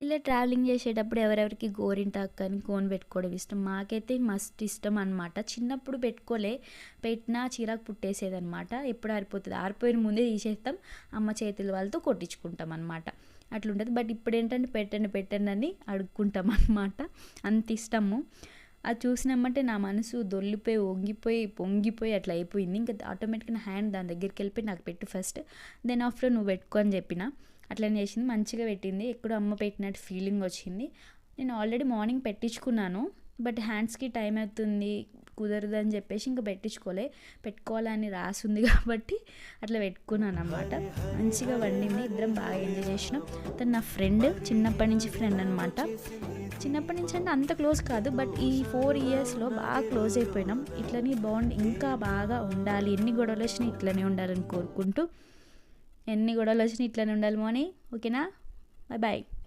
ఇలా ట్రావెలింగ్ చేసేటప్పుడు ఎవరెవరికి గోరింటాకు కానీ కోన్ పెట్టుకోవడం ఇష్టం. మాకైతే మస్తు ఇష్టం అనమాట. చిన్నప్పుడు పెట్టుకోలే, పెట్టినా చిరాకు పుట్టేసేదనమాట. ఎప్పుడు ఆరిపోతుంది, ఆరిపోయిన ముందే తీసేస్తాం, అమ్మ చేతుల వాళ్ళతో కొట్టించుకుంటాం అనమాట. అట్లుంటుంది. బట్ ఇప్పుడు ఏంటంటే పెట్టండి పెట్టండి అని అడుక్కుంటాం అనమాట. అంత ఇష్టము. అది చూసినామంటే నా మనసు దొల్లిపోయి వంగిపోయి పొంగిపోయి అట్లా అయిపోయింది. ఇంకా ఆటోమేటిక్గా నా హ్యాండ్ దాని దగ్గరికి వెళ్ళిపోయి నాకు పెట్టు ఫస్ట్, దెన్ ఆఫ్టర్ నువ్వు పెట్టుకో అని చెప్పిన. అట్లనే చేసింది, మంచిగా పెట్టింది. ఎక్కడో అమ్మ పెట్టినట్టు ఫీలింగ్ వచ్చింది. నేను ఆల్రెడీ మార్నింగ్ పెట్టించుకున్నాను, బట్ హ్యాండ్స్కి టైం అవుతుంది కుదరదు అని చెప్పేసి ఇంకా పెట్టుకోవాలని రాసుంది కాబట్టి అట్లా పెట్టుకున్నాను అనమాట. మంచిగా వండింది, ఇద్దరం బాగా ఎంజాయ్ చేసినాం. తను నా ఫ్రెండ్, చిన్నప్పటి నుంచి ఫ్రెండ్ అనమాట. చిన్నప్పటి నుంచి అంటే అంత క్లోజ్ కాదు, బట్ ఈ 4 ఇయర్స్లో బాగా క్లోజ్ అయిపోయినాం. ఇట్లనే బాండ్ ఇంకా బాగా ఉండాలి, ఎన్ని గొడవలు వచ్చినా ఇట్లనే ఉండాలని కోరుకుంటూ, ఎన్ని గొడవలు వచ్చినా ఇట్లనే ఉండాలి మోని. ఓకేనా, బాయ్ బాయ్.